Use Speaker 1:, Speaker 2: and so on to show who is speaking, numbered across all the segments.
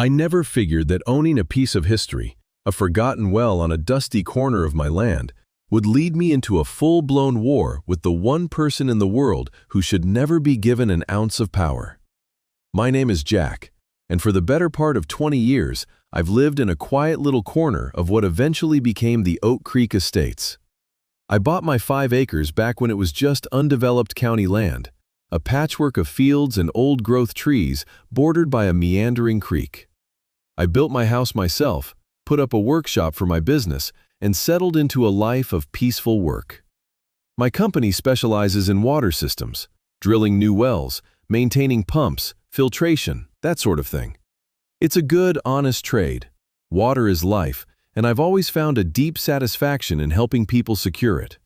Speaker 1: I never figured that owning a piece of history, a forgotten well on a dusty corner of my land, would lead me into a full-blown war with the one person in the world who should never be given an ounce of power. My name is Jack, and for the better part of 20 years, I've lived in a quiet little corner of what eventually became the Oak Creek Estates. I bought my 5 acres back when it was just undeveloped county land, a patchwork of fields and old-growth trees bordered by a meandering creek. I built my house myself, put up a workshop for my business, and settled into a life of peaceful work. My company specializes in water systems, drilling new wells, maintaining pumps, filtration, that sort of thing. It's a good, honest trade. Water is life, and I've always found a deep satisfaction in helping people secure it.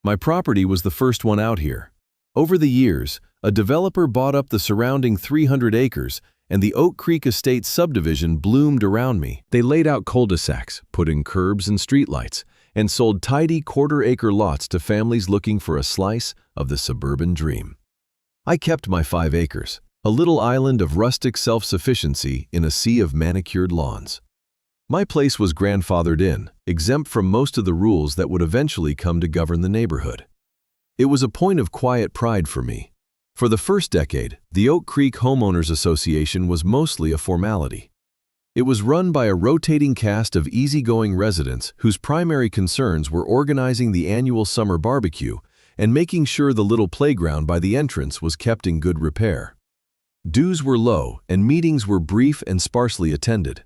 Speaker 1: My property was the first one out here. Over the years, a developer bought up the surrounding 300 acres, and the Oak Creek Estates subdivision bloomed around me. They laid out cul-de-sacs, put in curbs and streetlights, and sold tidy quarter-acre lots to families looking for a slice of the suburban dream. I kept my 5 acres, a little island of rustic self-sufficiency in a sea of manicured lawns. My place was grandfathered in, exempt from most of the rules that would eventually come to govern the neighborhood. It was a point of quiet pride for me. For the first decade, the Oak Creek Homeowners Association was mostly a formality. It was run by a rotating cast of easygoing residents whose primary concerns were organizing the annual summer barbecue and making sure the little playground by the entrance was kept in good repair. Dues were low and meetings were brief and sparsely attended.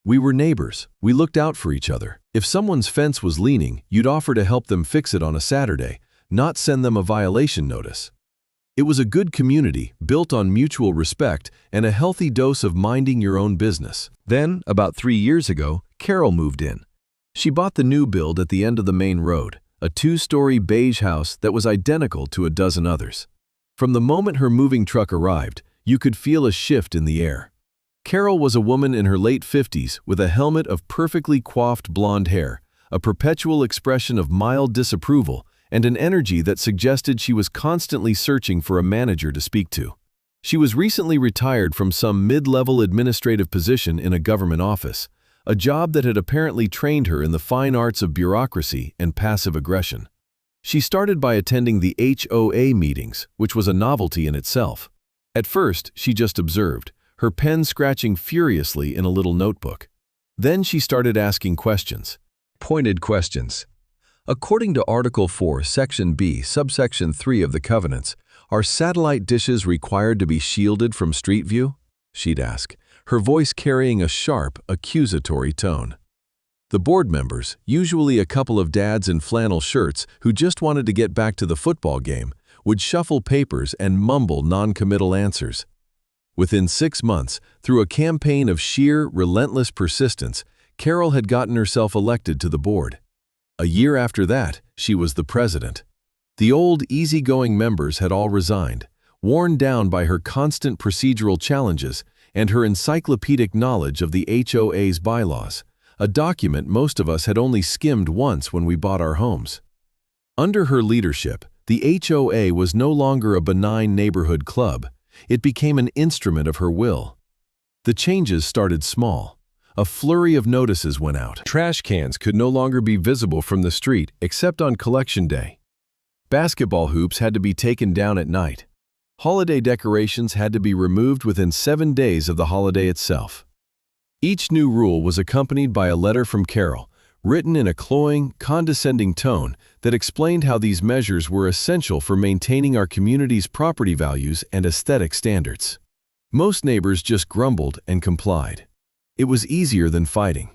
Speaker 1: We were neighbors. We looked out for each other. If someone's fence was leaning, you'd offer to help them fix it on a Saturday, not send them a violation notice. It was a good community, built on mutual respect and a healthy dose of minding your own business. Then, about 3 years ago, Carol moved in. She bought the new build at the end of the main road, a 2-story beige house that was identical to a dozen others. From the moment her moving truck arrived, you could feel a shift in the air. Carol was a woman in her late 50s with a helmet of perfectly coiffed blonde hair, a perpetual expression of mild disapproval, and an energy that suggested she was constantly searching for a manager to speak to. She was recently retired from some mid-level administrative position in a government office, a job that had apparently trained her in the fine arts of bureaucracy and passive aggression. She started by attending the HOA meetings, which was a novelty in itself. At first, she just observed, her pen scratching furiously in a little notebook. Then she started asking questions. Pointed questions. According to Article 4, Section B, Subsection 3 of the Covenants, are satellite dishes required to be shielded from street view? She'd ask, her voice carrying a sharp, accusatory tone. The board members, usually a couple of dads in flannel shirts who just wanted to get back to the football game, would shuffle papers and mumble non-committal answers. Within 6 months, through a campaign of sheer, relentless persistence, Carol had gotten herself elected to the board. A year after that, she was the president. The old, easygoing members had all resigned, worn down by her constant procedural challenges and her encyclopedic knowledge of the HOA's bylaws, a document most of us had only skimmed once when we bought our homes. Under her leadership, the HOA was no longer a benign neighborhood club. It became an instrument of her will. The changes started small. A flurry of notices went out. Trash cans could no longer be visible from the street except on collection day. Basketball hoops had to be taken down at night. Holiday decorations had to be removed within 7 days of the holiday itself. Each new rule was accompanied by a letter from Carol, written in a cloying, condescending tone that explained how these measures were essential for maintaining our community's property values and aesthetic standards. Most neighbors just grumbled and complied. It was easier than fighting.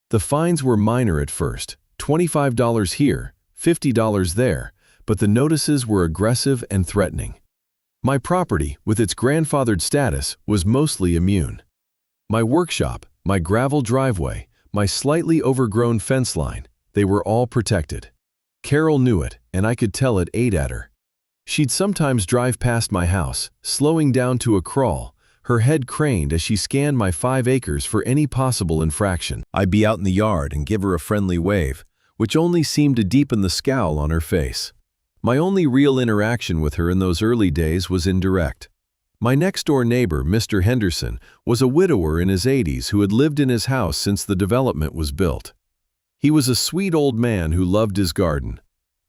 Speaker 1: The fines were minor at first, $25 here, $50 there, but the notices were aggressive and threatening. My property, with its grandfathered status, was mostly immune. My workshop, my gravel driveway, my slightly overgrown fence line, they were all protected. Carol knew it, and I could tell it ate at her. She'd sometimes drive past my house, slowing down to a crawl, her head craned as she scanned my 5 acres for any possible infraction. I'd be out in the yard and give her a friendly wave, which only seemed to deepen the scowl on her face. My only real interaction with her in those early days was indirect. My next-door neighbor, Mr. Henderson, was a widower in his 80s who had lived in his house since the development was built. He was a sweet old man who loved his garden.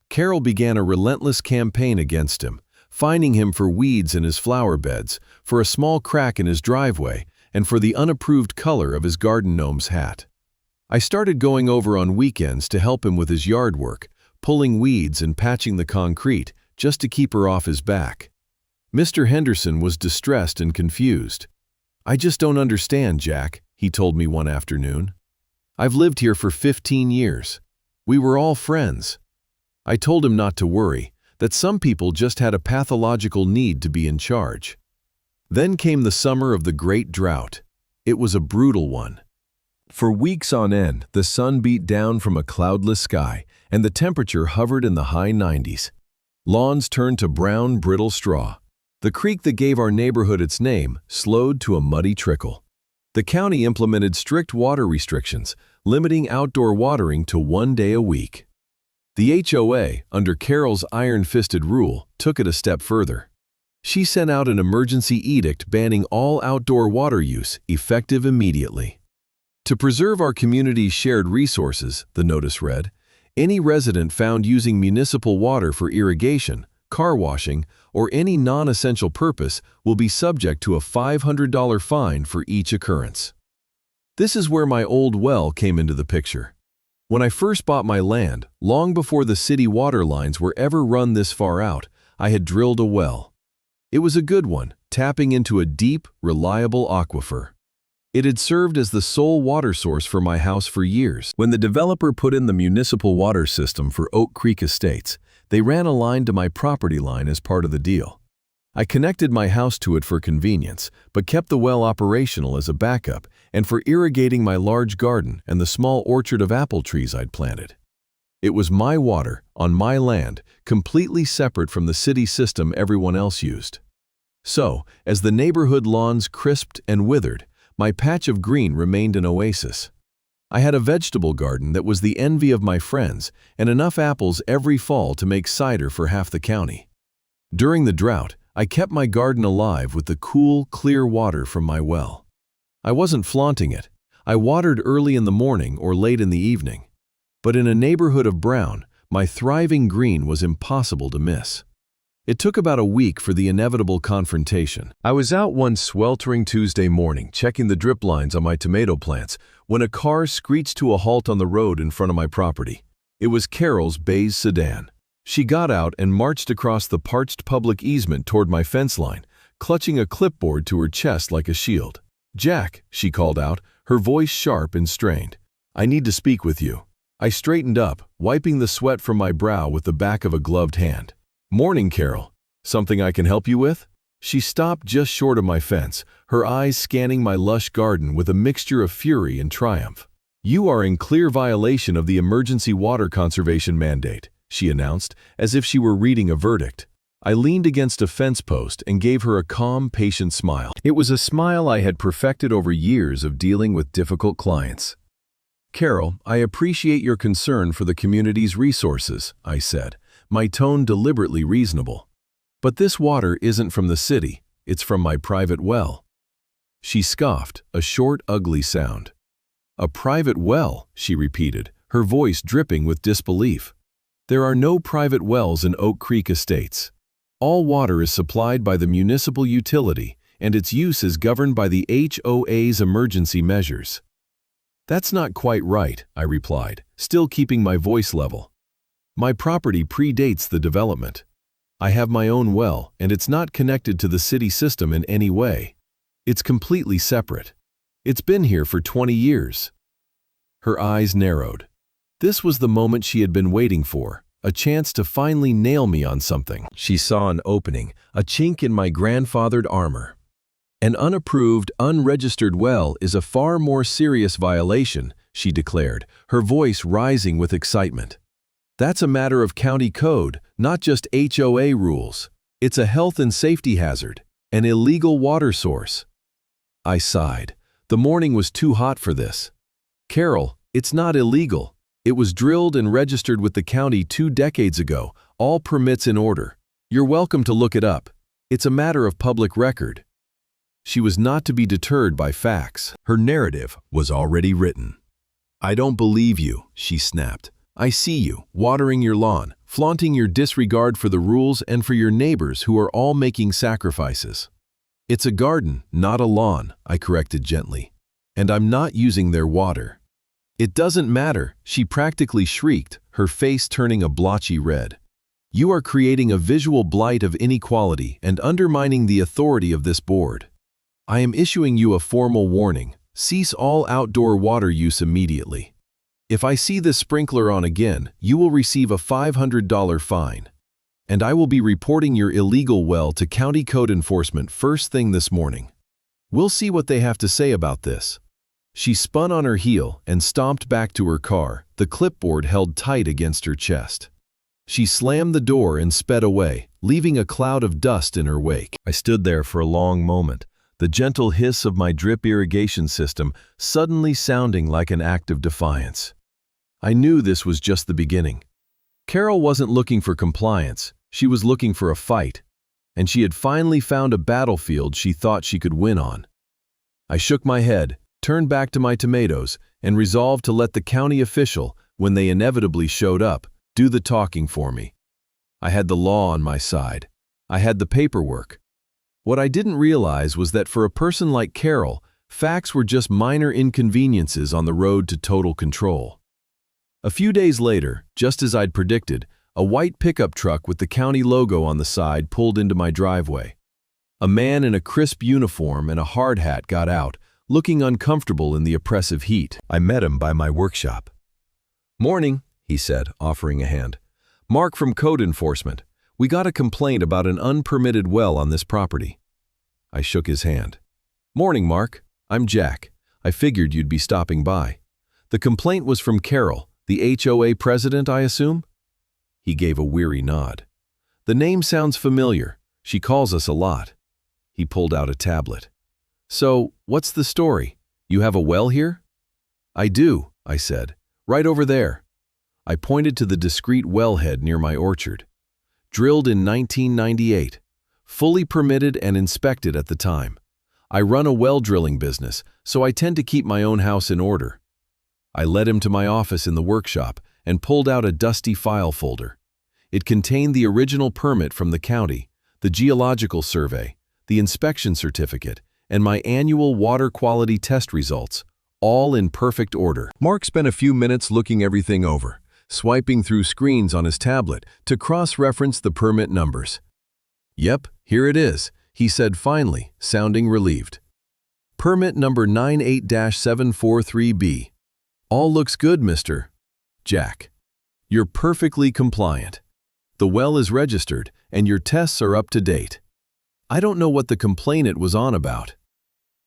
Speaker 1: Carol began a relentless campaign against him, fining him for weeds in his flower beds, for a small crack in his driveway, and for the unapproved color of his garden gnome's hat. I started going over on weekends to help him with his yard work, pulling weeds and patching the concrete, just to keep her off his back. Mr. Henderson was distressed and confused. "I just don't understand, Jack," he told me one afternoon. "I've lived here for 15 years. We were all friends." I told him not to worry, that some people just had a pathological need to be in charge. Then came the summer of the Great Drought. It was a brutal one. For weeks on end, the sun beat down from a cloudless sky, and the temperature hovered in the high 90s. Lawns turned to brown, brittle straw. The creek that gave our neighborhood its name slowed to a muddy trickle. The county implemented strict water restrictions, limiting outdoor watering to 1 day a week. The HOA, under Carol's iron-fisted rule, took it a step further. She sent out an emergency edict banning all outdoor water use, effective immediately. To preserve our community's shared resources, the notice read, any resident found using municipal water for irrigation, car washing, or any non-essential purpose will be subject to a $500 fine for each occurrence. This is where my old well came into the picture. When I first bought my land, long before the city water lines were ever run this far out, I had drilled a well. It was a good one, tapping into a deep, reliable aquifer. It had served as the sole water source for my house for years. When the developer put in the municipal water system for Oak Creek Estates, they ran a line to my property line as part of the deal. I connected my house to it for convenience, but kept the well operational as a backup and for irrigating my large garden and the small orchard of apple trees I'd planted. It was my water, on my land, completely separate from the city system everyone else used. So, as the neighborhood lawns crisped and withered, my patch of green remained an oasis. I had a vegetable garden that was the envy of my friends and enough apples every fall to make cider for half the county. During the drought, I kept my garden alive with the cool, clear water from my well. I wasn't flaunting it. I watered early in the morning or late in the evening. But in a neighborhood of brown, my thriving green was impossible to miss. It took about a week for the inevitable confrontation. I was out one sweltering Tuesday morning checking the drip lines on my tomato plants when a car screeched to a halt on the road in front of my property. It was Carol's beige sedan. She got out and marched across the parched public easement toward my fence line, clutching a clipboard to her chest like a shield. "Jack," she called out, her voice sharp and strained. "I need to speak with you." I straightened up, wiping the sweat from my brow with the back of a gloved hand. "Morning, Carol. Something I can help you with?" She stopped just short of my fence, her eyes scanning my lush garden with a mixture of fury and triumph. "You are in clear violation of the emergency water conservation mandate," she announced, as if she were reading a verdict. I leaned against a fence post and gave her a calm, patient smile. It was a smile I had perfected over years of dealing with difficult clients. "Carol, I appreciate your concern for the community's resources," I said, my tone deliberately reasonable. "But this water isn't from the city, it's from my private well." She scoffed, a short, ugly sound. "A private well," she repeated, her voice dripping with disbelief. "There are no private wells in Oak Creek Estates. All water is supplied by the municipal utility, and its use is governed by the HOA's emergency measures." "That's not quite right," I replied, still keeping my voice level. "My property predates the development. I have my own well, and it's not connected to the city system in any way. It's completely separate. It's been here for 20 years. Her eyes narrowed. This was the moment she had been waiting for, a chance to finally nail me on something. She saw an opening, a chink in my grandfathered armor. "An unapproved, unregistered well is a far more serious violation," she declared, her voice rising with excitement. "That's a matter of county code, not just HOA rules. It's a health and safety hazard, an illegal water source." I sighed. The morning was too hot for this. "Carol, it's not illegal. It was drilled and registered with the county 2 decades ago, all permits in order. You're welcome to look it up. It's a matter of public record. She was not to be deterred by facts. Her narrative was already written. "I don't believe you," she snapped. "I see you, watering your lawn, flaunting your disregard for the rules and for your neighbors who are all making sacrifices." "It's a garden, not a lawn," I corrected gently. "And I'm not using their water." "It doesn't matter," she practically shrieked, her face turning a blotchy red. "You are creating a visual blight of inequality and undermining the authority of this board. I am issuing you a formal warning. Cease all outdoor water use immediately. If I see this sprinkler on again, you will receive a $500 fine. And I will be reporting your illegal well to county code enforcement first thing this morning. We'll see what they have to say about this." She spun on her heel and stomped back to her car, the clipboard held tight against her chest. She slammed the door and sped away, leaving a cloud of dust in her wake. I stood there for a long moment, the gentle hiss of my drip irrigation system suddenly sounding like an act of defiance. I knew this was just the beginning. Carol wasn't looking for compliance, she was looking for a fight, and she had finally found a battlefield she thought she could win on. I shook my head, turned back to my tomatoes, and resolved to let the county official, when they inevitably showed up, do the talking for me. I had the law on my side. I had the paperwork. What I didn't realize was that for a person like Carol, facts were just minor inconveniences on the road to total control. A few days later, just as I'd predicted, a white pickup truck with the county logo on the side pulled into my driveway. A man in a crisp uniform and a hard hat got out, looking uncomfortable in the oppressive heat. I met him by my workshop. "Morning," he said, offering a hand. "Mark from Code Enforcement. We got a complaint about an unpermitted well on this property." I shook his hand. "Morning, Mark. I'm Jack. I figured you'd be stopping by. The complaint was from Carol, the HOA president, I assume?" He gave a weary nod. "The name sounds familiar. She calls us a lot." He pulled out a tablet. "So, what's the story? You have a well here?" "I do," I said. "Right over there." I pointed to the discreet wellhead near my orchard. Drilled in 1998. Fully permitted and inspected at the time. I run a well drilling business, so I tend to keep my own house in order. I led him to my office in the workshop and pulled out a dusty file folder. It contained the original permit from the county, the geological survey, the inspection certificate, and my annual water quality test results, all in perfect order. Mark spent a few minutes looking everything over, swiping through screens on his tablet to cross-reference the permit numbers. "Yep, here it is," he said finally, sounding relieved. "Permit number 98-743B. All looks good, Mr. Jack. You're perfectly compliant. The well is registered, and your tests are up to date." I don't know what the complainant was on about.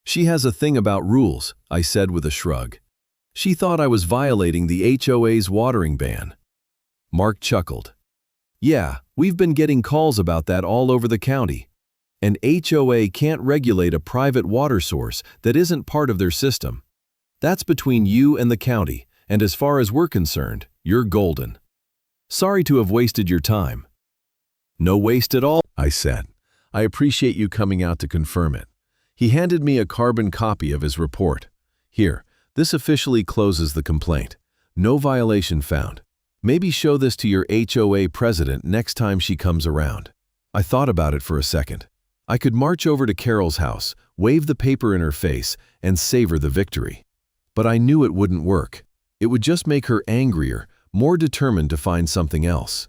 Speaker 1: "She has a thing about rules," I said with a shrug. "She thought I was violating the HOA's watering ban." Mark chuckled. "Yeah, we've been getting calls about that all over the county. An HOA can't regulate a private water source that isn't part of their system. That's between you and the county, and as far as we're concerned, you're golden. Sorry to have wasted your time." "No waste at all," I said. "I appreciate you coming out to confirm it." He handed me a carbon copy of his report. "Here, this officially closes the complaint. No violation found. Maybe show this to your HOA president next time she comes around." I thought about it for a second. I could march over to Carol's house, wave the paper in her face, and savor the victory. But I knew it wouldn't work. It would just make her angrier, more determined to find something else.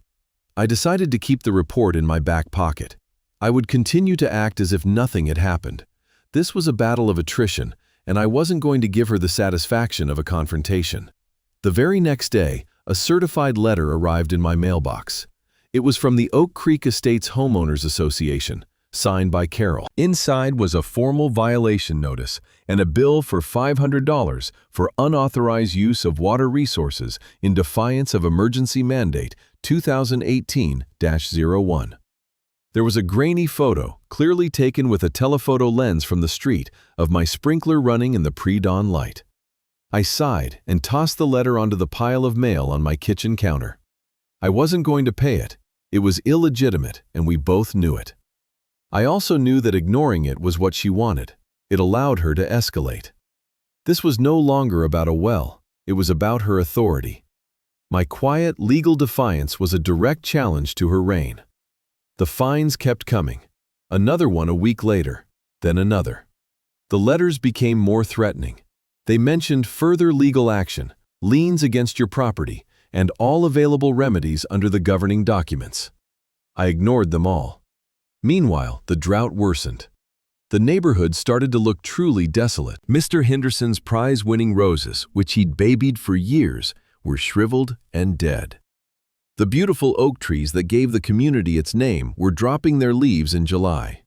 Speaker 1: I decided to keep the report in my back pocket. I would continue to act as if nothing had happened. This was a battle of attrition, and I wasn't going to give her the satisfaction of a confrontation. The very next day, a certified letter arrived in my mailbox. It was from the Oak Creek Estates Homeowners Association, signed by Carol. Inside was a formal violation notice and a bill for $500 for unauthorized use of water resources in defiance of Emergency Mandate 2018-01. There was a grainy photo, clearly taken with a telephoto lens from the street, of my sprinkler running in the pre-dawn light. I sighed and tossed the letter onto the pile of mail on my kitchen counter. I wasn't going to pay it. It was illegitimate, and we both knew it. I also knew that ignoring it was what she wanted. It allowed her to escalate. This was no longer about a well, it was about her authority. My quiet, legal defiance was a direct challenge to her reign. The fines kept coming. Another one a week later, then another. The letters became more threatening. They mentioned further legal action, liens against your property, and all available remedies under the governing documents. I ignored them all. Meanwhile, the drought worsened. The neighborhood started to look truly desolate. Mr. Henderson's prize-winning roses, which he'd babied for years, were shriveled and dead. The beautiful oak trees that gave the community its name were dropping their leaves in July.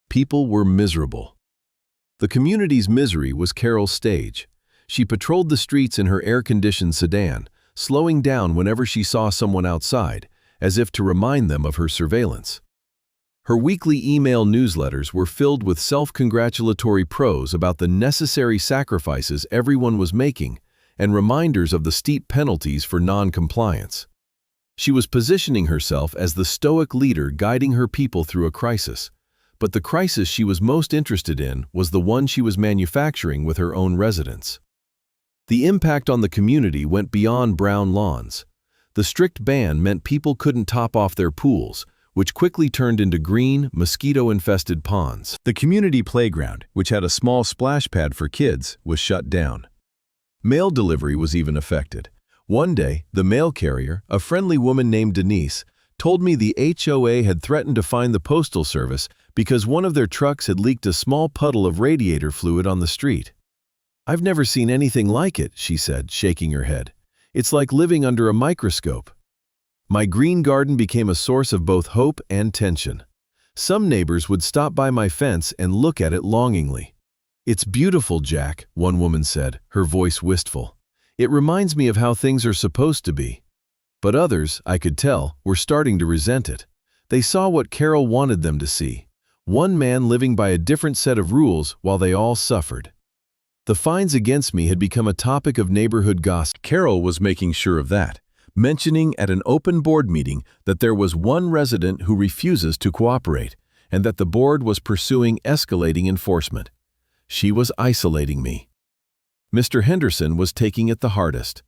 Speaker 1: People were miserable. The community's misery was Carol's stage. She patrolled the streets in her air-conditioned sedan, slowing down whenever she saw someone outside, as if to remind them of her surveillance. Her weekly email newsletters were filled with self-congratulatory prose about the necessary sacrifices everyone was making and reminders of the steep penalties for non-compliance. She was positioning herself as the stoic leader guiding her people through a crisis, but the crisis she was most interested in was the one she was manufacturing with her own residents. The impact on the community went beyond brown lawns. The strict ban meant people couldn't top off their pools, which quickly turned into green, mosquito-infested ponds. The community playground, which had a small splash pad for kids, was shut down. Mail delivery was even affected. One day, the mail carrier, a friendly woman named Denise, told me the HOA had threatened to fine the postal service because one of their trucks had leaked a small puddle of radiator fluid on the street. "I've never seen anything like it," she said, shaking her head. "It's like living under a microscope." My green garden became a source of both hope and tension. Some neighbors would stop by my fence and look at it longingly. "It's beautiful, Jack," one woman said, her voice wistful. "It reminds me of how things are supposed to be." But others, I could tell, were starting to resent it. They saw what Carol wanted them to see. One man living by a different set of rules while they all suffered. The fines against me had become a topic of neighborhood gossip. Carol was making sure of that, mentioning at an open board meeting that there was one resident who refuses to cooperate and that the board was pursuing escalating enforcement. She was isolating me. Mr. Henderson was taking it the hardest.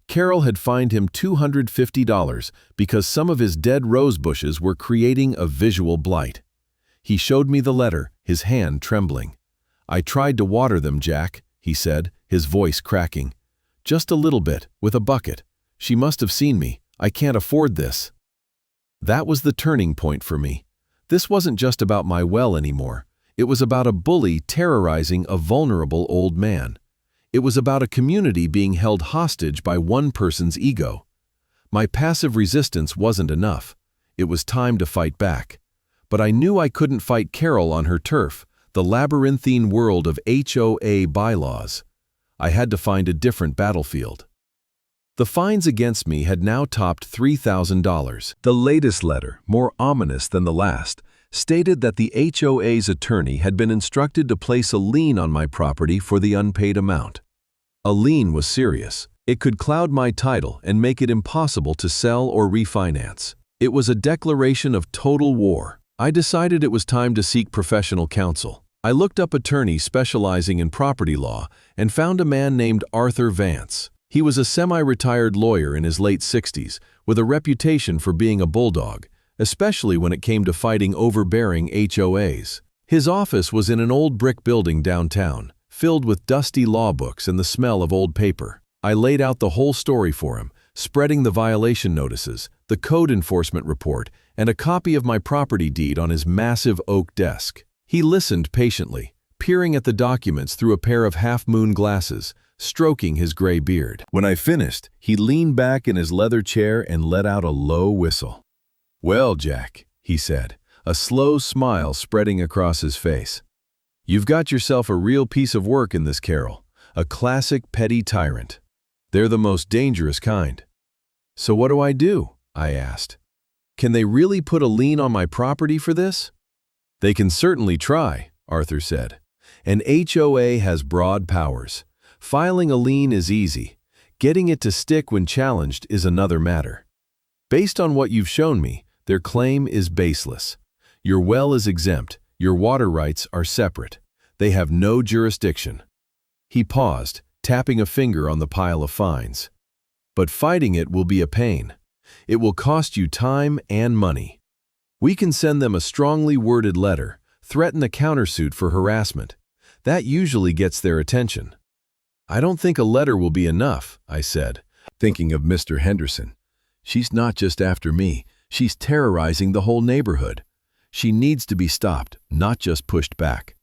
Speaker 1: Carol had fined him $250 because some of his dead rose bushes were creating a visual blight. He showed me the letter, his hand trembling. "I tried to water them, Jack," he said, his voice cracking. "Just a little bit, with a bucket. She must have seen me. I can't afford this." That was the turning point for me. This wasn't just about my well anymore. It was about a bully terrorizing a vulnerable old man. It was about a community being held hostage by one person's ego. My passive resistance wasn't enough. It was time to fight back. But I knew I couldn't fight Carol on her turf, the labyrinthine world of HOA bylaws. I had to find a different battlefield. The fines against me had now topped $3,000. The latest letter, more ominous than the last, stated that the HOA's attorney had been instructed to place a lien on my property for the unpaid amount. A lien was serious. It could cloud my title and make it impossible to sell or refinance. It was a declaration of total war. I decided it was time to seek professional counsel. I looked up attorneys specializing in property law and found a man named Arthur Vance. He was a semi-retired lawyer in his late 60s, with a reputation for being a bulldog, especially when it came to fighting overbearing HOAs. His office was in an old brick building downtown, filled with dusty law books and the smell of old paper. I laid out the whole story for him, spreading the violation notices, the code enforcement report, and a copy of my property deed on his massive oak desk. He listened patiently, peering at the documents through a pair of half-moon glasses, stroking his gray beard. When I finished, he leaned back in his leather chair and let out a low whistle. "Well, Jack," he said, a slow smile spreading across his face. "You've got yourself a real piece of work in this, Carol, a classic petty tyrant. They're the most dangerous kind." "So what do I do?" I asked. "Can they really put a lien on my property for this?" "They can certainly try," Arthur said. "An HOA has broad powers. Filing a lien is easy. Getting it to stick when challenged is another matter. Based on what you've shown me, their claim is baseless. Your well is exempt. Your water rights are separate. They have no jurisdiction." He paused, tapping a finger on the pile of fines. "But fighting it will be a pain. It will cost you time and money. We can send them a strongly worded letter, threaten a countersuit for harassment. That usually gets their attention." "I don't think a letter will be enough," I said, thinking of Mr. Henderson. "She's not just after me, she's terrorizing the whole neighborhood. She needs to be stopped, not just pushed back."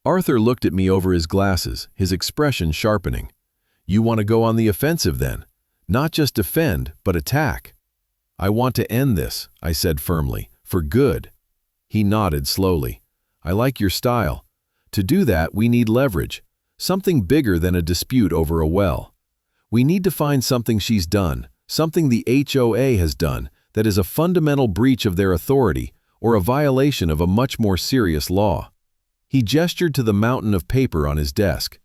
Speaker 1: Arthur looked at me over his glasses, his expression sharpening. "You want to go on the offensive then? Not just defend, but attack." "I want to end this," I said firmly, "for good." He nodded slowly. "I like your style. To do that, we need leverage, something bigger than a dispute over a well. We need to find something she's done, something the HOA has done, that is a fundamental breach of their authority or a violation of a much more serious law." He gestured to the mountain of paper on his desk.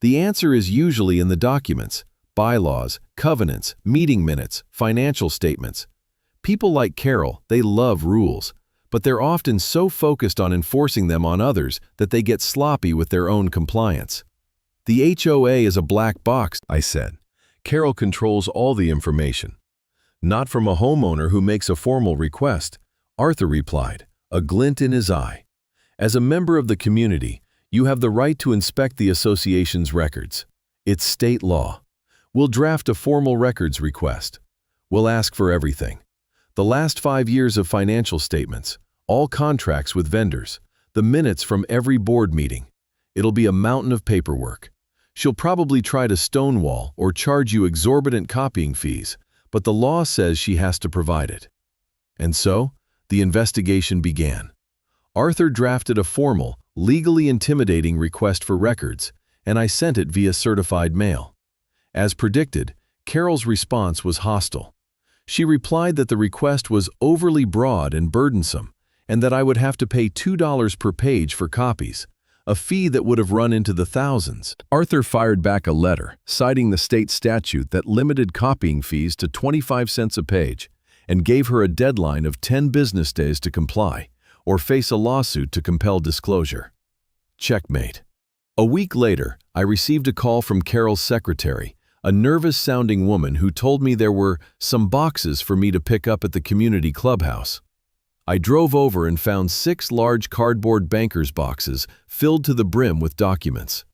Speaker 1: "The answer is usually in the documents: bylaws, covenants, meeting minutes, financial statements. People like Carol, they love rules, but they're often so focused on enforcing them on others that they get sloppy with their own compliance." "The HOA is a black box," I said. "Carol controls all the information." "Not from a homeowner who makes a formal request," Arthur replied, a glint in his eye. "As a member of the community, you have the right to inspect the association's records. It's state law. We'll draft a formal records request. We'll ask for everything: the last 5 years of financial statements, all contracts with vendors, the minutes from every board meeting. It'll be a mountain of paperwork. She'll probably try to stonewall or charge you exorbitant copying fees, but the law says she has to provide it." And so, the investigation began. Arthur drafted a formal, legally intimidating request for records, and I sent it via certified mail. As predicted, Carol's response was hostile. She replied that the request was overly broad and burdensome, and that I would have to pay $2 per page for copies, a fee that would have run into the thousands. Arthur fired back a letter, citing the state statute that limited copying fees to 25 cents a page, and gave her a deadline of 10 business days to comply, or face a lawsuit to compel disclosure. Checkmate. A week later, I received a call from Carol's secretary, a nervous-sounding woman who told me there were some boxes for me to pick up at the community clubhouse. I drove over and found 6 large cardboard banker's boxes filled to the brim with documents.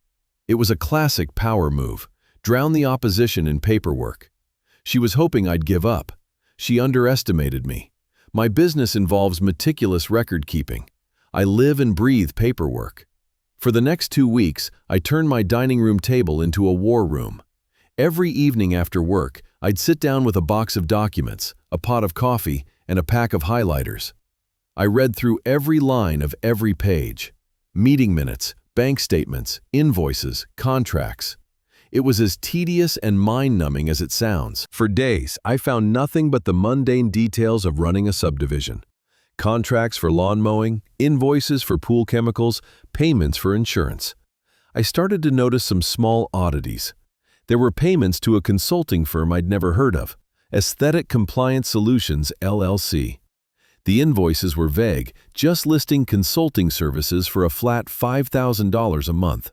Speaker 1: It was a classic power move: drown the opposition in paperwork. She was hoping I'd give up. She underestimated me. My business involves meticulous record-keeping. I live and breathe paperwork. For the next 2 weeks, I turned my dining room table into a war room. Every evening after work, I'd sit down with a box of documents, a pot of coffee, and a pack of highlighters. I read through every line of every page: meeting minutes, bank statements, invoices, contracts. It was as tedious and mind-numbing as it sounds. For days, I found nothing but the mundane details of running a subdivision: contracts for lawn mowing, invoices for pool chemicals, payments for insurance. I started to notice some small oddities. There were payments to a consulting firm I'd never heard of, Aesthetic Compliance Solutions, LLC. The invoices were vague, just listing consulting services for a flat $5,000 a month.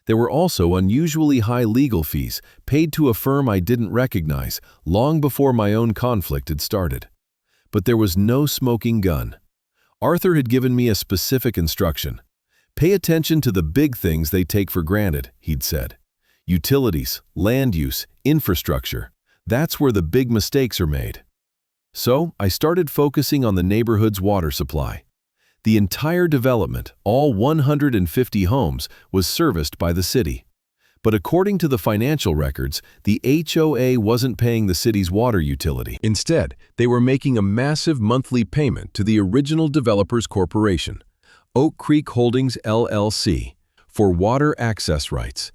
Speaker 1: There were also unusually high legal fees paid to a firm I didn't recognize long before my own conflict had started. But there was no smoking gun. Arthur had given me a specific instruction. "Pay attention to the big things they take for granted," he'd said. "Utilities, land use, infrastructure. That's where the big mistakes are made." So I started focusing on the neighborhood's water supply. The entire development, all 150 homes, was serviced by the city. But according to the financial records, the HOA wasn't paying the city's water utility. Instead, they were making a massive monthly payment to the original developers corporation, Oak Creek Holdings LLC, for water access rights.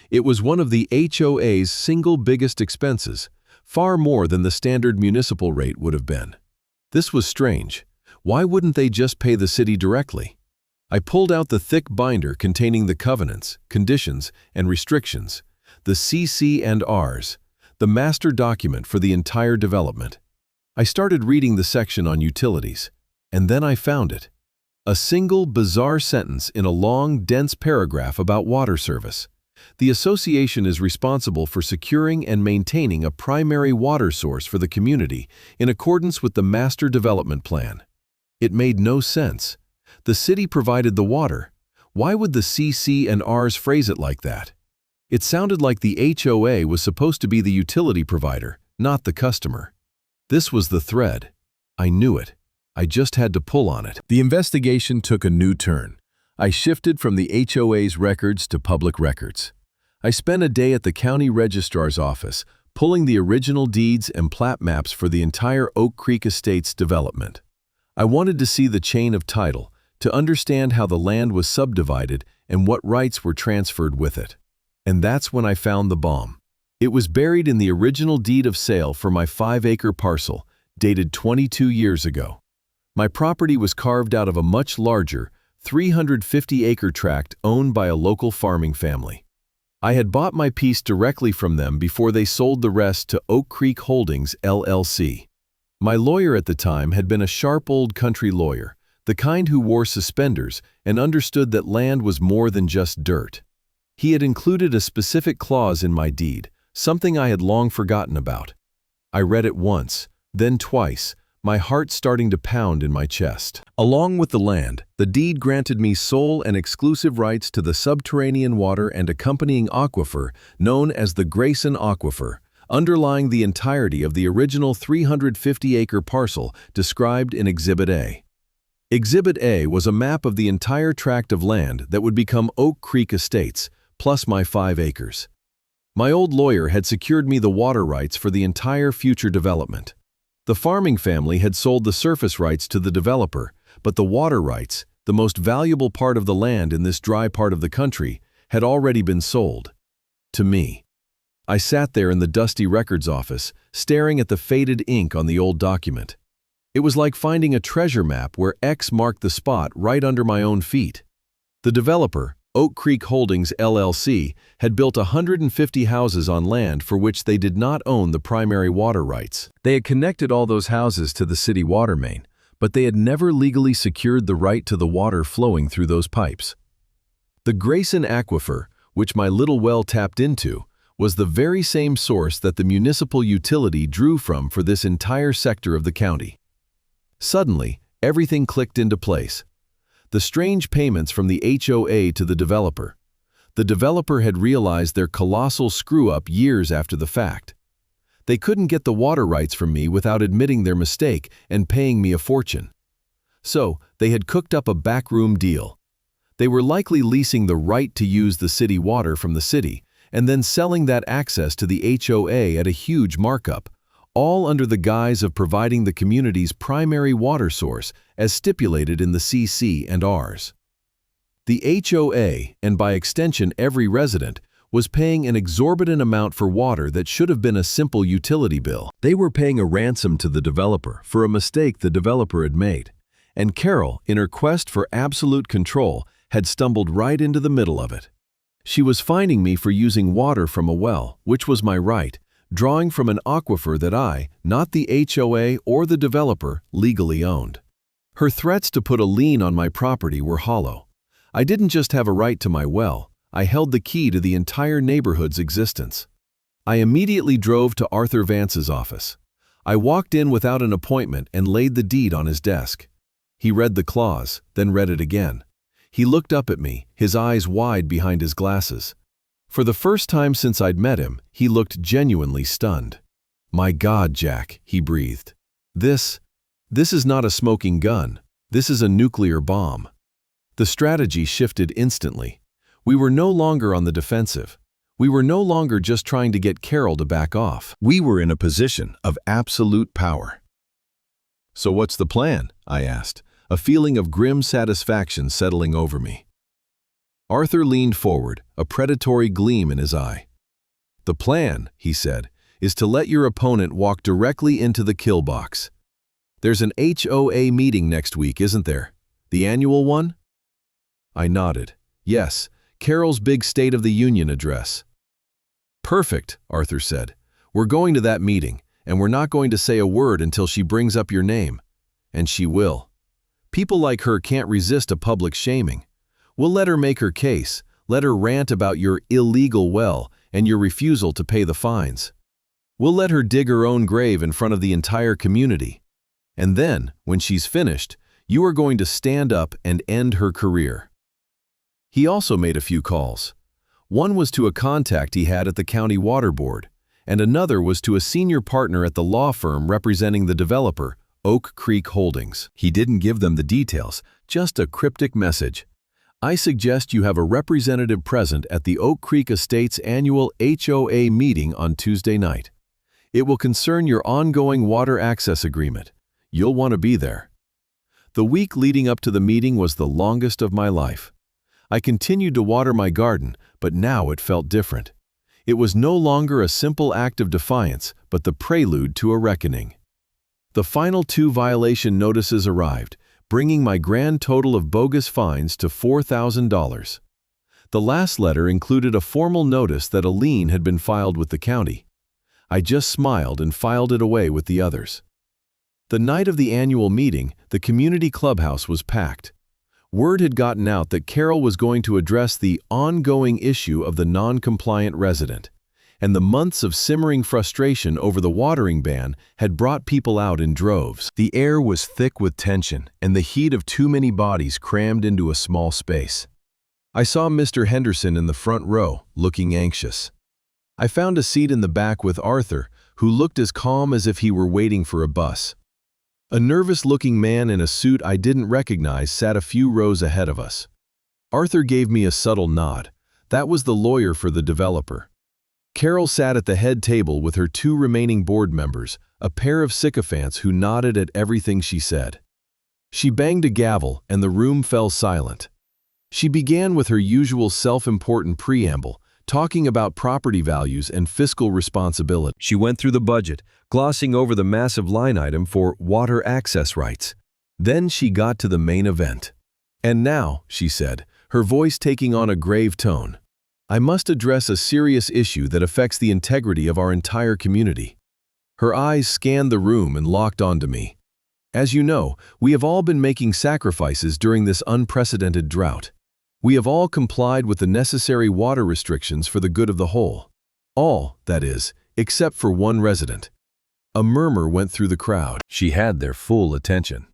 Speaker 1: It was one of the HOA's single biggest expenses, far more than the standard municipal rate would have been. This was strange. Why wouldn't they just pay the city directly? I pulled out the thick binder containing the covenants, conditions, and restrictions, the CC&Rs, the master document for the entire development. I started reading the section on utilities, and then I found it. A single, bizarre sentence in a long, dense paragraph about water service. The association is responsible for securing and maintaining a primary water source for the community in accordance with the Master Development Plan. It made no sense. The city provided the water. Why would the CC and Rs phrase it like that? It sounded like the HOA was supposed to be the utility provider, not the customer. This was the thread. I knew it. I just had to pull on it. The investigation took a new turn. I shifted from the HOA's records to public records. I spent a day at the county registrar's office, pulling the original deeds and plat maps for the entire Oak Creek Estates development. I wanted to see the chain of title, to understand how the land was subdivided and what rights were transferred with it. And that's when I found the bomb. It was buried in the original deed of sale for my 5-acre parcel, dated 22 years ago. My property was carved out of a much larger, 350-acre tract owned by a local farming family. I had bought my piece directly from them before they sold the rest to Oak Creek Holdings, LLC. My lawyer at the time had been a sharp old country lawyer, the kind who wore suspenders and understood that land was more than just dirt. He had included a specific clause in my deed, something I had long forgotten about. I read it once, then twice, my heart starting to pound in my chest. Along with the land, the deed granted me sole and exclusive rights to the subterranean water and accompanying aquifer known as the Grayson Aquifer, underlying the entirety of the original 350-acre parcel described in Exhibit A. Exhibit A was a map of the entire tract of land that would become Oak Creek Estates, plus my 5 acres. My old lawyer had secured me the water rights for the entire future development. The farming family had sold the surface rights to the developer, but the water rights, the most valuable part of the land in this dry part of the country, had already been sold. To me. I sat there in the dusty records office, staring at the faded ink on the old document. It was like finding a treasure map where X marked the spot right under my own feet. The developer, Oak Creek Holdings, LLC, had built 150 houses on land for which they did not own the primary water rights. They had connected all those houses to the city water main, but they had never legally secured the right to the water flowing through those pipes. The Grayson Aquifer, which my little well tapped into, was the very same source that the municipal utility drew from for this entire sector of the county. Suddenly, everything clicked into place. The strange payments from the HOA to the developer. The developer had realized their colossal screw-up years after the fact. They couldn't get the water rights from me without admitting their mistake and paying me a fortune. So, they had cooked up a backroom deal. They were likely leasing the right to use the city water from the city and then selling that access to the HOA at a huge markup, all under the guise of providing the community's primary water source as stipulated in the CC and Rs. The HOA, and by extension every resident, was paying an exorbitant amount for water that should have been a simple utility bill. They were paying a ransom to the developer for a mistake the developer had made, and Carol, in her quest for absolute control, had stumbled right into the middle of it. She was fining me for using water from a well, which was my right, drawing from an aquifer that I, not the HOA or the developer, legally owned. Her threats to put a lien on my property were hollow. I didn't just have a right to my well, I held the key to the entire neighborhood's existence. I immediately drove to Arthur Vance's office. I walked in without an appointment and laid the deed on his desk. He read the clause, then read it again. He looked up at me, his eyes wide behind his glasses. For the first time since I'd met him, he looked genuinely stunned. "My God, Jack," he breathed. This is not a smoking gun. This is a nuclear bomb." The strategy shifted instantly. We were no longer on the defensive. We were no longer just trying to get Carol to back off. We were in a position of absolute power. "So what's the plan?" I asked, a feeling of grim satisfaction settling over me. Arthur leaned forward, a predatory gleam in his eye. "The plan," he said, "is to let your opponent walk directly into the kill box. There's an HOA meeting next week, isn't there? The annual one?" I nodded. "Yes, Carol's big State of the Union address." "Perfect," Arthur said. "We're going to that meeting, and we're not going to say a word until she brings up your name. And she will. People like her can't resist a public shaming. We'll let her make her case, let her rant about your illegal well and your refusal to pay the fines. We'll let her dig her own grave in front of the entire community. And then, when she's finished, you are going to stand up and end her career." He also made a few calls. One was to a contact he had at the county water board, and another was to a senior partner at the law firm representing the developer, Oak Creek Holdings. He didn't give them the details, just a cryptic message. "I suggest you have a representative present at the Oak Creek Estates annual HOA meeting on Tuesday night. It will concern your ongoing water access agreement. You'll want to be there." The week leading up to the meeting was the longest of my life. I continued to water my garden, but now it felt different. It was no longer a simple act of defiance, but the prelude to a reckoning. The final 2 violation notices arrived, bringing my grand total of bogus fines to $4,000. The last letter included a formal notice that a lien had been filed with the county. I just smiled and filed it away with the others. The night of the annual meeting, the community clubhouse was packed. Word had gotten out that Carol was going to address the ongoing issue of the non-compliant resident, and the months of simmering frustration over the watering ban had brought people out in droves. The air was thick with tension and the heat of too many bodies crammed into a small space. I saw Mr. Henderson in the front row, looking anxious. I found a seat in the back with Arthur, who looked as calm as if he were waiting for a bus. A nervous-looking man in a suit I didn't recognize sat a few rows ahead of us. Arthur gave me a subtle nod. That was the lawyer for the developer. Carol sat at the head table with her 2 remaining board members, a pair of sycophants who nodded at everything she said. She banged a gavel and the room fell silent. She began with her usual self-important preamble, talking about property values and fiscal responsibility. She went through the budget, glossing over the massive line item for water access rights. Then she got to the main event. "And now," she said, her voice taking on a grave tone, "I must address a serious issue that affects the integrity of our entire community." Her eyes scanned the room and locked onto me. "As you know, we have all been making sacrifices during this unprecedented drought. We have all complied with the necessary water restrictions for the good of the whole. All, that is, except for one resident." A murmur went through the crowd. She had their full attention.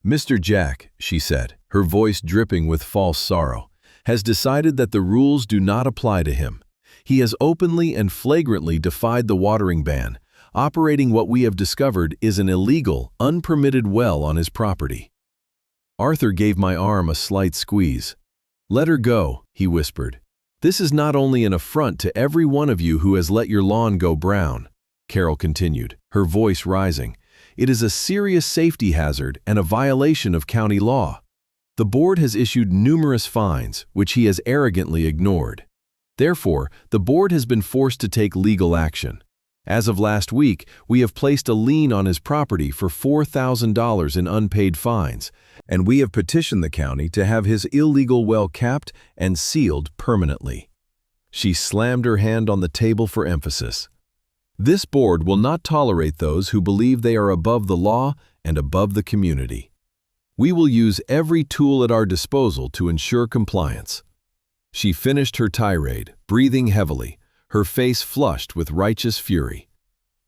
Speaker 1: "Mr. Jack," she said, her voice dripping with false sorrow, "has decided that the rules do not apply to him. He has openly and flagrantly defied the watering ban, operating what we have discovered is an illegal, unpermitted well on his property." Arthur gave my arm a slight squeeze. "Let her go," he whispered. "This is not only an affront to every one of you who has let your lawn go brown," Carol continued, her voice rising. "It is a serious safety hazard and a violation of county law. The board has issued numerous fines, which he has arrogantly ignored. Therefore, the board has been forced to take legal action. As of last week, we have placed a lien on his property for $4,000 in unpaid fines, and we have petitioned the county to have his illegal well capped and sealed permanently." She slammed her hand on the table for emphasis. "This board will not tolerate those who believe they are above the law and above the community. We will use every tool at our disposal to ensure compliance." She finished her tirade, breathing heavily, her face flushed with righteous fury.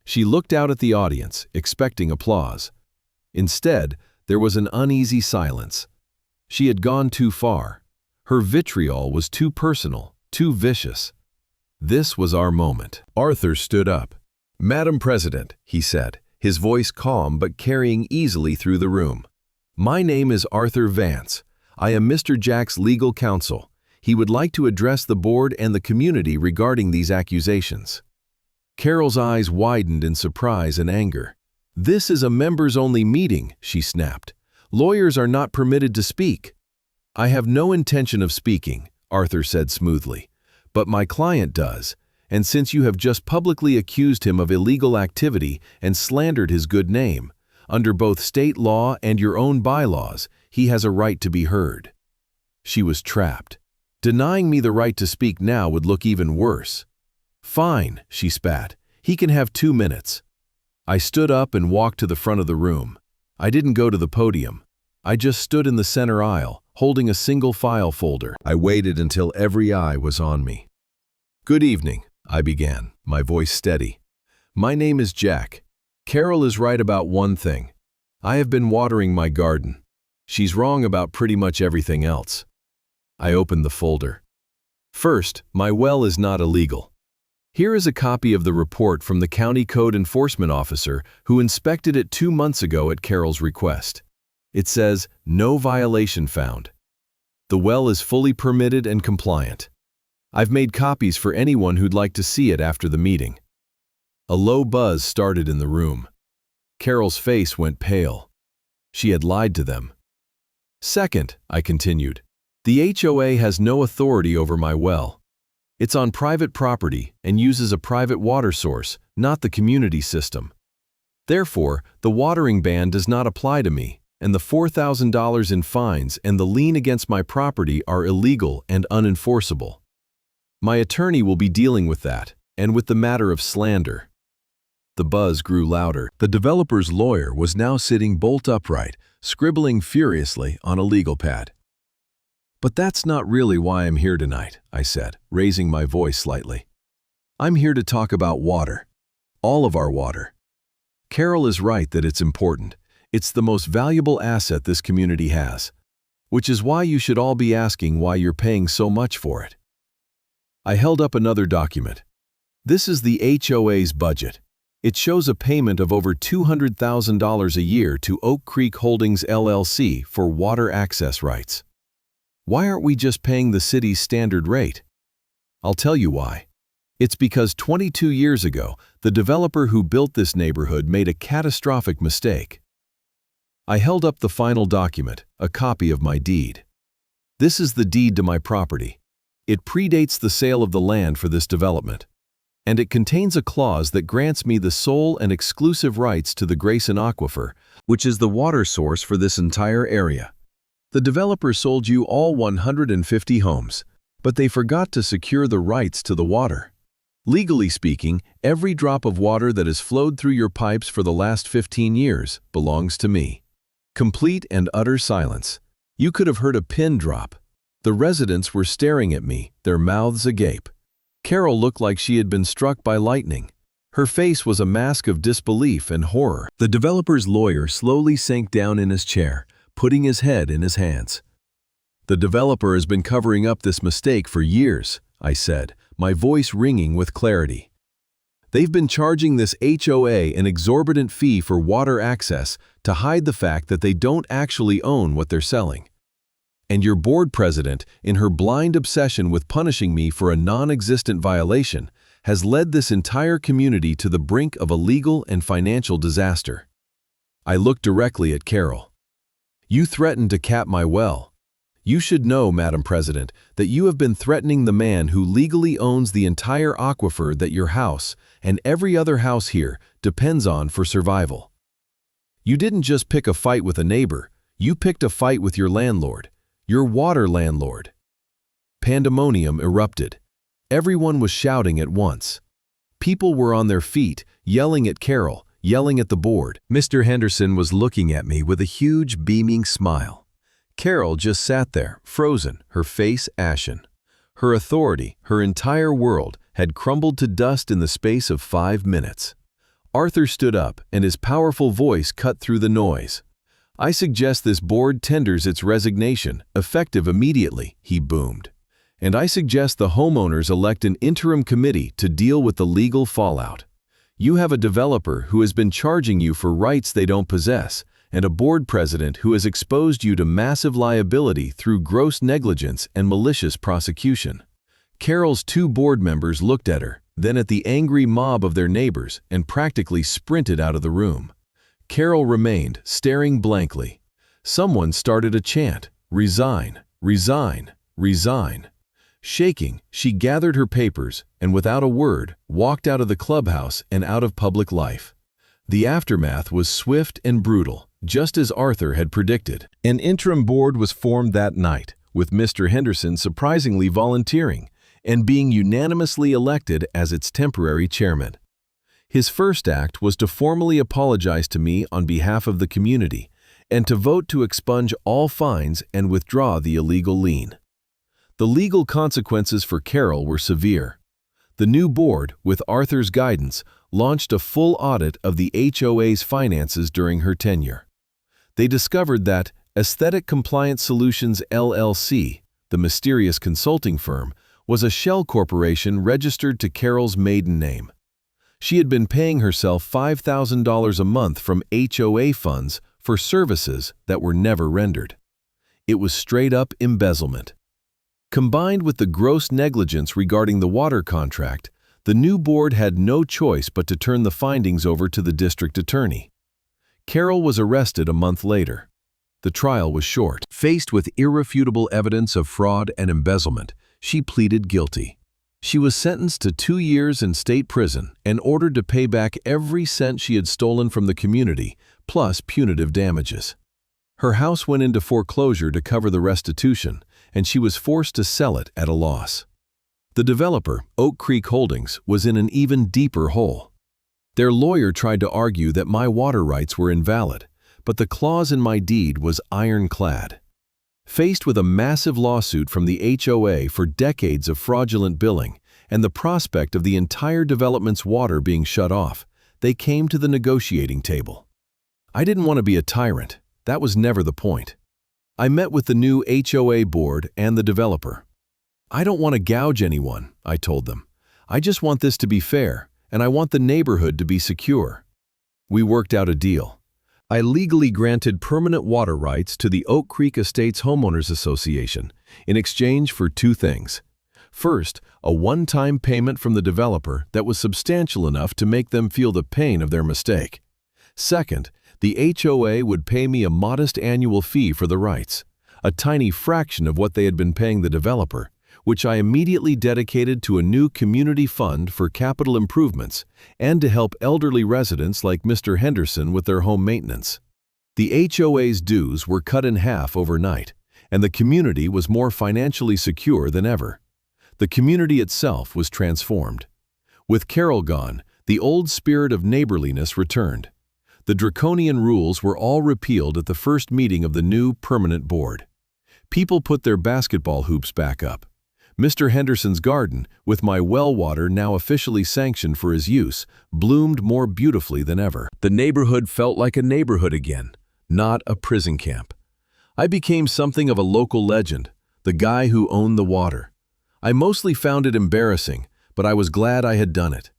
Speaker 1: She looked out at the audience, expecting applause. Instead, there was an uneasy silence. She had gone too far. Her vitriol was too personal, too vicious. This was our moment. Arthur stood up. "Madam President," he said, his voice calm but carrying easily through the room. "My name is Arthur Vance. I am Mr. Jack's legal counsel. He would like to address the board and the community regarding these accusations." Carol's eyes widened in surprise and anger. "This is a members-only meeting," she snapped. "Lawyers are not permitted to speak." "I have no intention of speaking," Arthur said smoothly, "but my client does, and since you have just publicly accused him of illegal activity and slandered his good name, under both state law and your own bylaws, he has a right to be heard." She was trapped. Denying me the right to speak now would look even worse. "Fine," she spat. "He can have 2 minutes." I stood up and walked to the front of the room. I didn't go to the podium. I just stood in the center aisle, holding a single file folder. I waited until every eye was on me. "Good evening," I began, my voice steady. "My name is Jack. Carol is right about one thing. I have been watering my garden. She's wrong about pretty much everything else." I opened the folder. First, my well is not illegal. Here is a copy of the report from the county code enforcement officer who inspected it 2 months ago at Carol's request. It says, "No violation found." The well is fully permitted and compliant. I've made copies for anyone who'd like to see it after the meeting. A low buzz started in the room. Carol's face went pale. She had lied to them. "Second," I continued, "the HOA has no authority over my well. It's on private property and uses a private water source, not the community system. Therefore, the watering ban does not apply to me, and the $4,000 in fines and the lien against my property are illegal and unenforceable. My attorney will be dealing with that, and with the matter of slander." The buzz grew louder. The developer's lawyer was now sitting bolt upright, scribbling furiously on a legal pad. "But that's not really why I'm here tonight," I said, raising my voice slightly. "I'm here to talk about water. All of our water. Carol is right that it's important. It's the most valuable asset this community has, which is why you should all be asking why you're paying so much for it." I held up another document. This is the HOA's budget. It shows a payment of over $200,000 a year to Oak Creek Holdings LLC for water access rights. Why aren't we just paying the city's standard rate? I'll tell you why. It's because 22 years ago, the developer who built this neighborhood made a catastrophic mistake. I held up the final document, a copy of my deed. This is the deed to my property. It predates the sale of the land for this development, and it contains a clause that grants me the sole and exclusive rights to the Grayson Aquifer, which is the water source for this entire area. The developer sold you all 150 homes, but they forgot to secure the rights to the water. Legally speaking, every drop of water that has flowed through your pipes for the last 15 years belongs to me. Complete and utter silence. You could have heard a pin drop. The residents were staring at me, their mouths agape. Carol looked like she had been struck by lightning. Her face was a mask of disbelief and horror. The developer's lawyer slowly sank down in his chair, putting his head in his hands. "The developer has been covering up this mistake for years," I said, my voice ringing with clarity. "They've been charging this HOA an exorbitant fee for water access to hide the fact that they don't actually own what they're selling. And your board president, in her blind obsession with punishing me for a non-existent violation, has led this entire community to the brink of a legal and financial disaster." I looked directly at Carol. "You threatened to cap my well. You should know, Madam President, that you have been threatening the man who legally owns the entire aquifer that your house, and every other house here, depends on for survival. You didn't just pick a fight with a neighbor, you picked a fight with your landlord, your water landlord." Pandemonium erupted. Everyone was shouting at once. People were on their feet, yelling at Carol, yelling at the board. Mr. Henderson was looking at me with a huge, beaming smile. Carol just sat there, frozen, her face ashen. Her authority, her entire world, had crumbled to dust in the space of 5 minutes. Arthur stood up, and his powerful voice cut through the noise. "I suggest this board tenders its resignation, effective immediately," he boomed. "And I suggest the homeowners elect an interim committee to deal with the legal fallout. You have a developer who has been charging you for rights they don't possess, and a board president who has exposed you to massive liability through gross negligence and malicious prosecution." Carol's 2 board members looked at her, then at the angry mob of their neighbors, and practically sprinted out of the room. Carol remained, staring blankly. Someone started a chant, "Resign, resign, resign." Shaking, she gathered her papers and, without a word, walked out of the clubhouse and out of public life. The aftermath was swift and brutal, just as Arthur had predicted. An interim board was formed that night, with Mr. Henderson surprisingly volunteering and being unanimously elected as its temporary chairman. His first act was to formally apologize to me on behalf of the community and to vote to expunge all fines and withdraw the illegal lien. The legal consequences for Carol were severe. The new board, with Arthur's guidance, launched a full audit of the HOA's finances during her tenure. They discovered that Aesthetic Compliance Solutions LLC, the mysterious consulting firm, was a shell corporation registered to Carol's maiden name. She had been paying herself $5,000 a month from HOA funds for services that were never rendered. It was straight-up embezzlement. Combined with the gross negligence regarding the water contract, the new board had no choice but to turn the findings over to the district attorney. Carol was arrested a month later. The trial was short. Faced with irrefutable evidence of fraud and embezzlement, she pleaded guilty. She was sentenced to 2 years in state prison and ordered to pay back every cent she had stolen from the community, plus punitive damages. Her house went into foreclosure to cover the restitution, and she was forced to sell it at a loss. The developer, Oak Creek Holdings, was in an even deeper hole. Their lawyer tried to argue that my water rights were invalid, but the clause in my deed was ironclad. Faced with a massive lawsuit from the HOA for decades of fraudulent billing and the prospect of the entire development's water being shut off, they came to the negotiating table. I didn't want to be a tyrant. That was never the point. I met with the new HOA board and the developer. I don't want to gouge anyone, I told them. I just want this to be fair, and I want the neighborhood to be secure. We worked out a deal. I legally granted permanent water rights to the Oak Creek Estates Homeowners Association in exchange for 2 things. First, a one-time payment from the developer that was substantial enough to make them feel the pain of their mistake. Second, the HOA would pay me a modest annual fee for the rights, a tiny fraction of what they had been paying the developer, which I immediately dedicated to a new community fund for capital improvements and to help elderly residents like Mr. Henderson with their home maintenance. The HOA's dues were cut in half overnight, and the community was more financially secure than ever. The community itself was transformed. With Carol gone, the old spirit of neighborliness returned. The draconian rules were all repealed at the first meeting of the new permanent board. People put their basketball hoops back up. Mr. Henderson's garden, with my well water now officially sanctioned for his use, bloomed more beautifully than ever. The neighborhood felt like a neighborhood again, not a prison camp. I became something of a local legend, the guy who owned the water. I mostly found it embarrassing, but I was glad I had done it.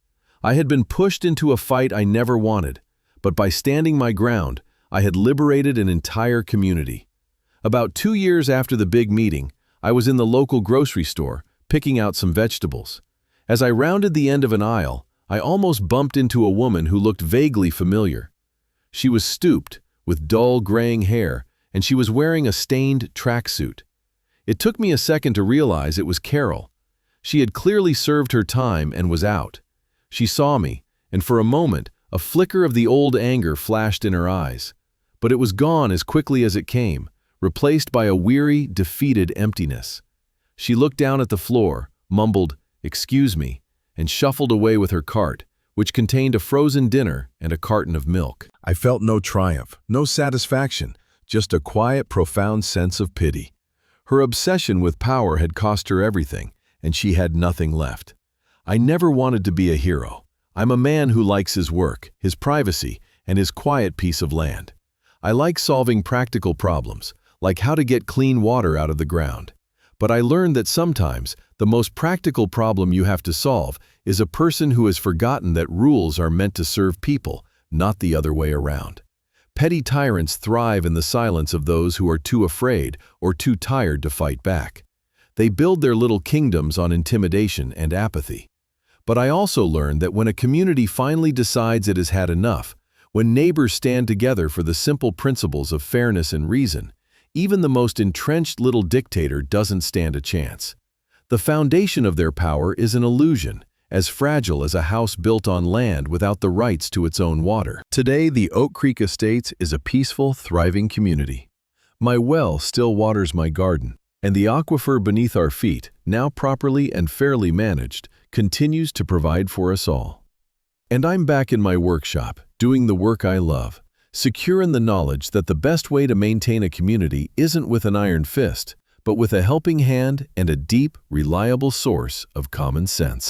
Speaker 1: I had been pushed into a fight I never wanted, but by standing my ground, I had liberated an entire community. About 2 years after the big meeting, I was in the local grocery store, picking out some vegetables. As I rounded the end of an aisle, I almost bumped into a woman who looked vaguely familiar. She was stooped, with dull graying hair, and she was wearing a stained tracksuit. It took me a second to realize it was Carol. She had clearly served her time and was out. She saw me, and for a moment, a flicker of the old anger flashed in her eyes. But it was gone as quickly as it came, replaced by a weary, defeated emptiness. She looked down at the floor, mumbled, "Excuse me," and shuffled away with her cart, which contained a frozen dinner and a carton of milk. I felt no triumph, no satisfaction, just a quiet, profound sense of pity. Her obsession with power had cost her everything, and she had nothing left. I never wanted to be a hero. I'm a man who likes his work, his privacy, and his quiet piece of land. I like solving practical problems, like how to get clean water out of the ground. But I learned that sometimes the most practical problem you have to solve is a person who has forgotten that rules are meant to serve people, not the other way around. Petty tyrants thrive in the silence of those who are too afraid or too tired to fight back. They build their little kingdoms on intimidation and apathy. But I also learned that when a community finally decides it has had enough, when neighbors stand together for the simple principles of fairness and reason, even the most entrenched little dictator doesn't stand a chance. The foundation of their power is an illusion, as fragile as a house built on land without the rights to its own water. Today, the Oak Creek Estates is a peaceful, thriving community. My well still waters my garden, and the aquifer beneath our feet, now properly and fairly managed, continues to provide for us all. And I'm back in my workshop, doing the work I love, secure in the knowledge that the best way to maintain a community isn't with an iron fist, but with a helping hand and a deep, reliable source of common sense.